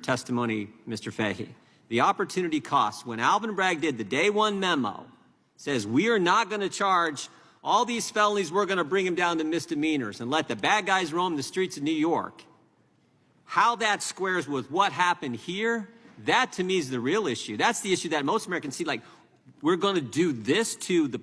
testimony, Mr. Fahey. The opportunity cost, when Alvin Bragg did the day one memo, says we are not going to charge all these felonies, we're going to bring them down to misdemeanors and let the bad guys roam the streets of New York. How that squares with what happened here, that to me is the real issue. That's the issue that most Americans see, like, we're going to do this to the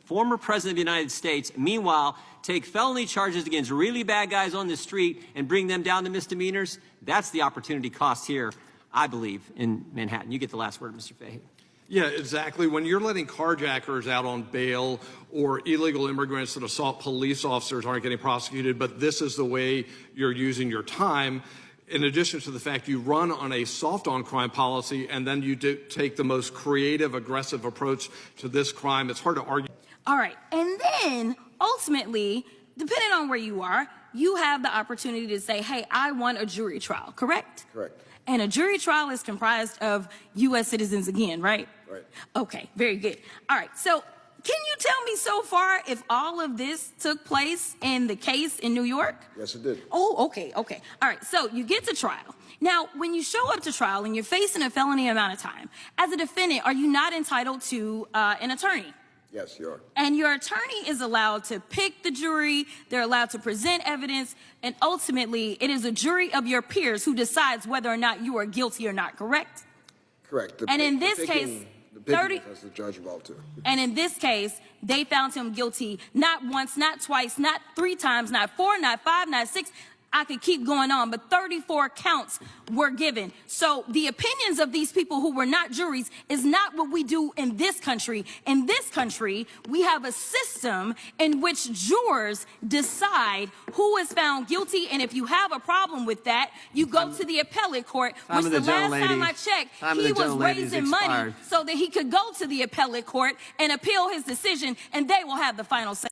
former president of the United States, meanwhile, take felony charges against really bad guys on the street and bring them down to misdemeanors. That's the opportunity cost here, I believe, in Manhattan. You get the last word, Mr. Fahey. Yeah, exactly. When you're letting carjackers out on bail or illegal immigrants that assault police officers aren't getting prosecuted, but this is the way you're using your time, in addition to the fact you run on a soft-on-crime policy and then you take the most creative, aggressive approach to this crime, it's hard to argue. All right. And then, ultimately, depending on where you are, you have the opportunity to say, hey, I want a jury trial, correct? Correct. And a jury trial is comprised of U.S. citizens again, right? Right. Okay, very good. All right, so can you tell me so far if all of this took place in the case in New York? Yes, it did. Oh, okay. All right, so you get to trial. Now, when you show up to trial and you're facing a felony amount of time, as a defendant, are you not entitled to an attorney? Yes, you are. And your attorney is allowed to pick the jury, they're allowed to present evidence, and ultimately it is a jury of your peers who decides whether or not you are guilty or not, correct? Correct. And in this case, 30 has the judge involved too. And in this case, they found him guilty not once, not twice, not 3 times, not 4, not 5, not 6. I could keep going on, but 34 counts were given. So the opinions of these people who were not juries is not what we do in this country. In this country, we have a system in which jurors decide who is found guilty, and if you have a problem with that, you go to the appellate court, which the last time I checked, he was raising money so that he could go to the appellate court and appeal his decision, and they will have the final say.